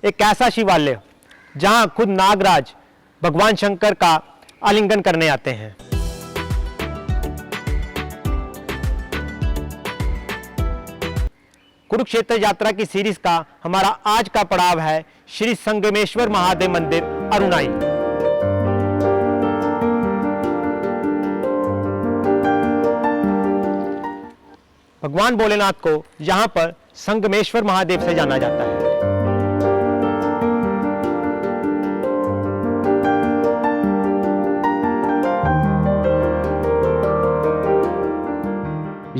एक ऐसा शिवालय जहां खुद नागराज भगवान शंकर का आलिंगन करने आते हैं। कुरुक्षेत्र यात्रा की सीरीज का हमारा आज का पड़ाव है श्री संगमेश्वर महादेव मंदिर अरुणाई। भगवान भोलेनाथ को यहां पर संगमेश्वर महादेव से जाना जाता है।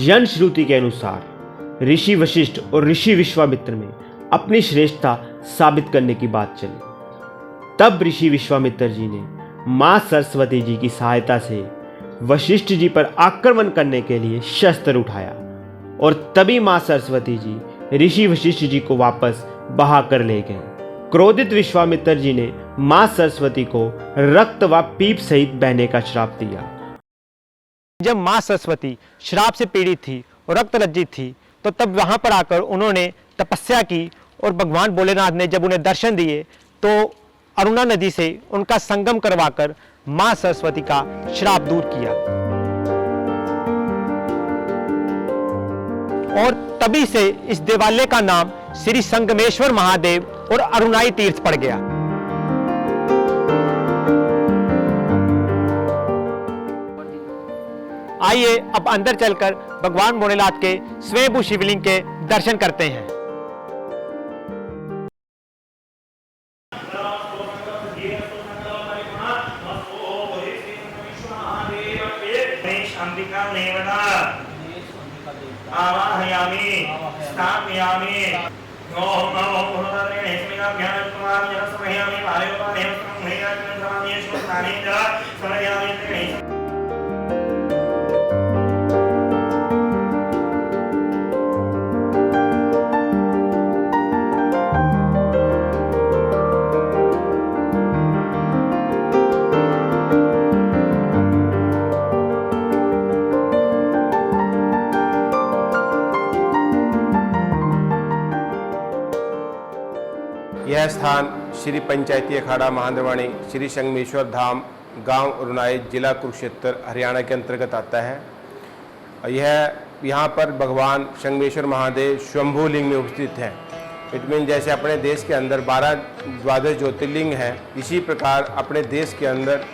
यन श्रुति के अनुसार ऋषि वशिष्ठ और ऋषि विश्वामित्र में अपनी श्रेष्ठता साबित करने की बात चली। तब ऋषि विश्वामित्र जी ने मां सरस्वती जी की सहायता से वशिष्ठ जी पर आक्रमण करने के लिए शस्त्र उठाया और तभी मां सरस्वती जी ऋषि वशिष्ठ जी को वापस बहा कर ले गए। क्रोधित विश्वामित्र जी ने मां सरस्वती को रक्त व पीप सहित बहने का श्राप दिया। जब मां सरस्वती श्राप से पीड़ित थी और रक्त लज्जित थी तो तब वहां पर आकर उन्होंने तपस्या की और भगवान भोलेनाथ ने जब उन्हें दर्शन दिए तो अरुणा नदी से उनका संगम करवाकर मां सरस्वती का श्राप दूर किया और तभी से इस देवालय का नाम श्री संगमेश्वर महादेव और अरुणाई तीर्थ पड़ गया। आइए अब अंदर चलकर भगवान भोलेनाथ के स्वयंभू शिवलिंग के दर्शन करते हैं। आवाहयामि स्थापयामि ओम नमो भगवते स्मिनाभ्यां कुमारं समयामि वायुपादेव संहयामि समानि शुद्धानि च समयामि त्रिणि। यह स्थान श्री पंचायती अखाड़ा महांद्रवाणी श्री संगमेश्वर धाम गांव अरुणाई जिला कुरुक्षेत्र हरियाणा के अंतर्गत आता है। यहाँ पर भगवान संगमेश्वर महादेव स्वयंभू लिंग में उपस्थित हैं। इट मीन जैसे अपने देश के अंदर 12 द्वादश ज्योतिर्लिंग हैं, इसी प्रकार अपने देश के अंदर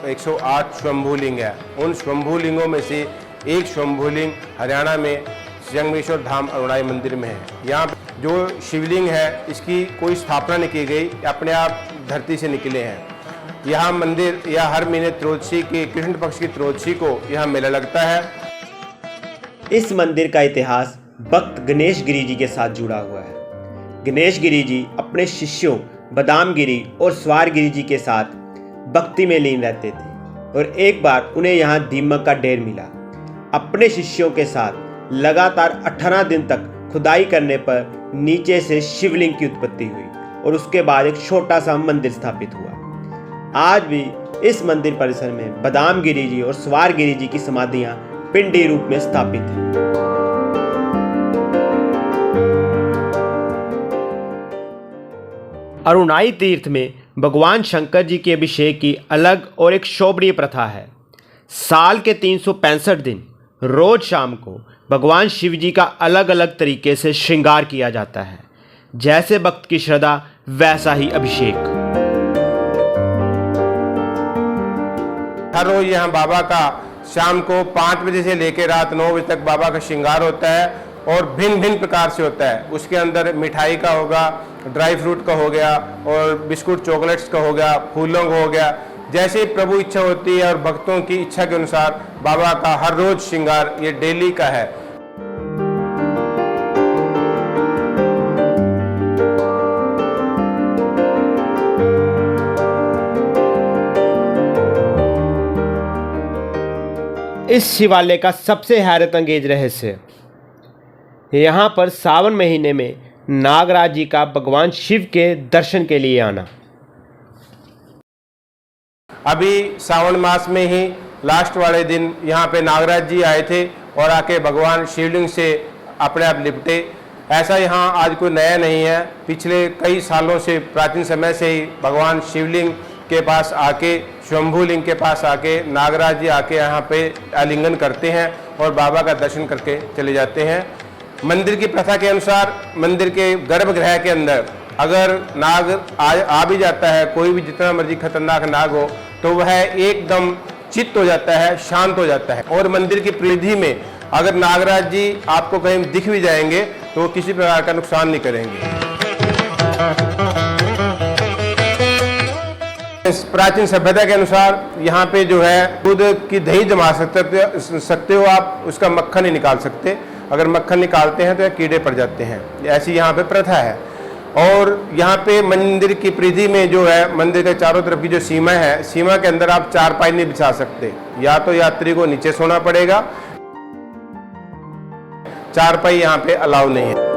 108 स्वयंभू लिंग है। उन स्वयंभू लिंगों में से एक स्वयंभू लिंग हरियाणा में संगमेश्वर धाम अरुणाई मंदिर में है। यहाँ जो शिवलिंग है इसकी कोई स्थापना नहीं की गई, अपने आप धरती से निकले हैं। यहाँ मंदिर या हर महीने त्रयोदशी के कृष्ण पक्ष की त्रयोदशी को यहाँ मेला लगता है। इस मंदिर का इतिहास भक्त गणेश गिरी जी के साथ जुड़ा हुआ है। गणेश गिरी जी अपने शिष्यों बदाम गिरी और स्वार गिरी जी के साथ भक्ति में लीन रहते थे और एक बार उन्हें यहाँ दीमक का ढेर मिला। अपने शिष्यों के साथ लगातार 18 दिन तक खुदाई करने पर नीचे से शिवलिंग की उत्पत्ति हुई और उसके बाद एक छोटा सा मंदिर स्थापित हुआ। आज भी इस मंदिर परिसर में बदाम गिरी जी और स्वार गिरी जी की समाधियां पिंडी रूप में स्थापित हैं। अरुणाई तीर्थ में भगवान शंकर जी के अभिषेक की अलग और एक शोभनीय प्रथा है। साल के 365 दिन रोज शाम को भगवान शिव जी का अलग अलग तरीके से श्रृंगार किया जाता है। जैसे भक्त की श्रद्धा वैसा ही अभिषेक। हर रोज यहाँ बाबा का शाम को 5 बजे से लेकर रात 9 बजे तक बाबा का श्रृंगार होता है और भिन्न भिन्न प्रकार से होता है। उसके अंदर मिठाई का होगा, ड्राई फ्रूट का हो गया और बिस्कुट चॉकलेट्स का हो गया, फूलों का हो गया। जैसे प्रभु इच्छा होती है और भक्तों की इच्छा के अनुसार बाबा का हर रोज श्रृंगार ये डेली का है। इस शिवालय का सबसे हैरत अंगेज रहस्य, यहाँ पर सावन महीने में नागराज जी का भगवान शिव के दर्शन के लिए आना। अभी सावन मास में ही लास्ट वाले दिन यहाँ पे नागराज जी आए थे और आके भगवान शिवलिंग से अपने आप लिपटे। ऐसा यहाँ आज कोई नया नहीं है। पिछले कई सालों से, प्राचीन समय से ही भगवान शिवलिंग के पास आके, स्वयंभू लिंग के पास आके नागराज जी आके यहाँ पे आलिंगन करते हैं और बाबा का दर्शन करके चले जाते हैं। मंदिर की प्रथा के अनुसार मंदिर के गर्भगृह के अंदर अगर नाग आ भी जाता है, कोई भी जितना मर्जी खतरनाक नाग हो, तो वह एकदम चित्त हो जाता है, शांत हो जाता है। और मंदिर की परिधि में अगर नागराज जी आपको कहीं दिख भी जाएंगे तो वो किसी प्रकार का नुकसान नहीं करेंगे। इस प्राचीन सभ्यता के अनुसार यहाँ पे जो है दूध की दही जमा सकते हो आप, उसका मक्खन नहीं निकाल सकते। अगर मक्खन निकालते हैं तो कीड़े पड़ जाते हैं, ऐसी यहाँ पे प्रथा है। और यहाँ पे मंदिर की परिधि में जो है, मंदिर के चारों तरफ की जो सीमा है, सीमा के अंदर आप चारपाई नहीं बिछा सकते, या तो यात्री को नीचे सोना पड़ेगा, चारपाई यहाँ पे अलाउ नहीं है।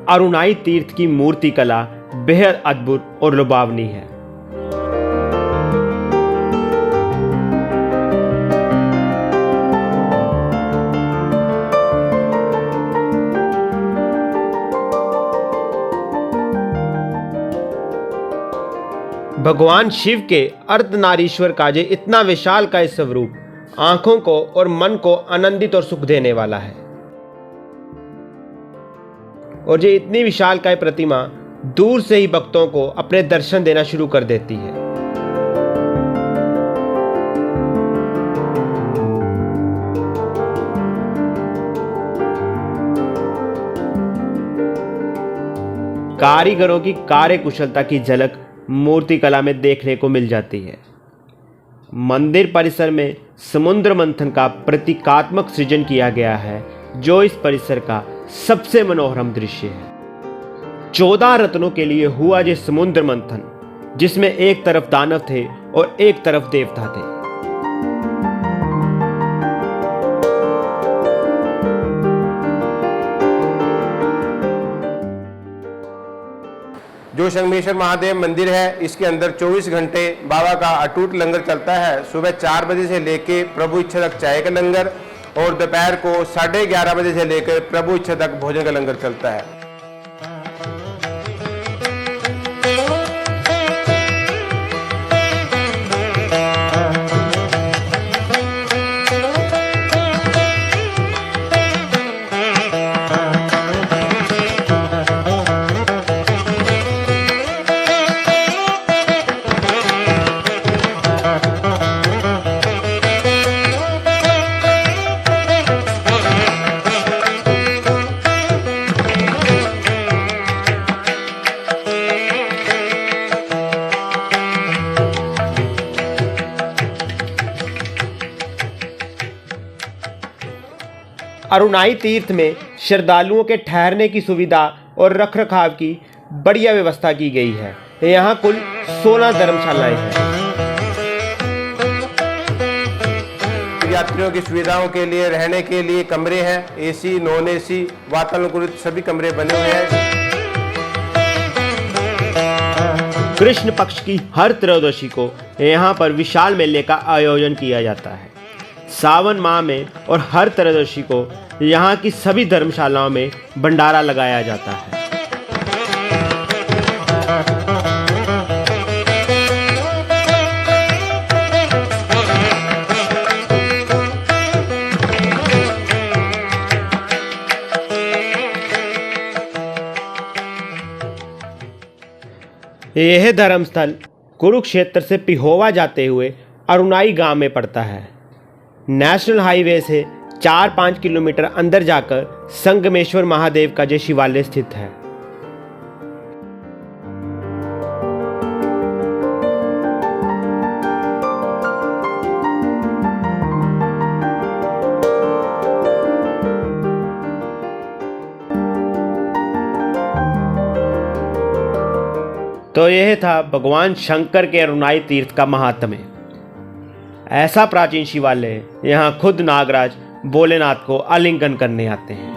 अरुणाई तीर्थ की मूर्ति कला बेहद अद्भुत और लुभावनी है। भगवान शिव के अर्धनारीश्वर का जे इतना विशाल का स्वरूप आंखों को और मन को आनंदित और सुख देने वाला है। और ये इतनी विशाल काय प्रतिमा दूर से ही भक्तों को अपने दर्शन देना शुरू कर देती है। कारीगरों की कार्यकुशलता की झलक मूर्ति कला में देखने को मिल जाती है। मंदिर परिसर में समुद्र मंथन का प्रतीकात्मक सृजन किया गया है, जो इस परिसर का सबसे मनोरम दृश्य है। 14 रत्नों के लिए हुआ ये समुद्र मंथन, जिसमें एक तरफ दानव थे और एक तरफ देवता थे। जो संगमेश्वर महादेव मंदिर है, इसके अंदर 24 घंटे बाबा का अटूट लंगर चलता है। सुबह 4 बजे से लेके प्रभु इच्छा तक चाय का लंगर, और दोपहर को 11:30 बजे से लेकर प्रभु इच्छा तक भोजन का लंगर चलता है। अरुणाई तीर्थ में श्रद्धालुओं के ठहरने की सुविधा और रखरखाव की बढ़िया व्यवस्था की गई है। यहाँ कुल 16 धर्मशालाएं हैं। यात्रियों की सुविधाओं के लिए रहने के लिए कमरे हैं, एसी, नॉन एसी, वातानुकूलित सभी कमरे बने हुए हैं। कृष्ण पक्ष की हर त्रयोदशी को यहाँ पर विशाल मेले का आयोजन किया जाता है। सावन माह में और हर त्रयोदशी को यहाँ की सभी धर्मशालाओं में भंडारा लगाया जाता है। यह धर्मस्थल कुरुक्षेत्र से पिहोवा जाते हुए अरुणाई गांव में पड़ता है। नेशनल हाईवे से 4-5 किलोमीटर अंदर जाकर संगमेश्वर महादेव का जय शिवालय स्थित है। तो यह था भगवान शंकर के अरुणाई तीर्थ का महात्म्य। ऐसा प्राचीन शिवालय, यहाँ खुद नागराज भोलेनाथ को आलिंगन करने आते हैं।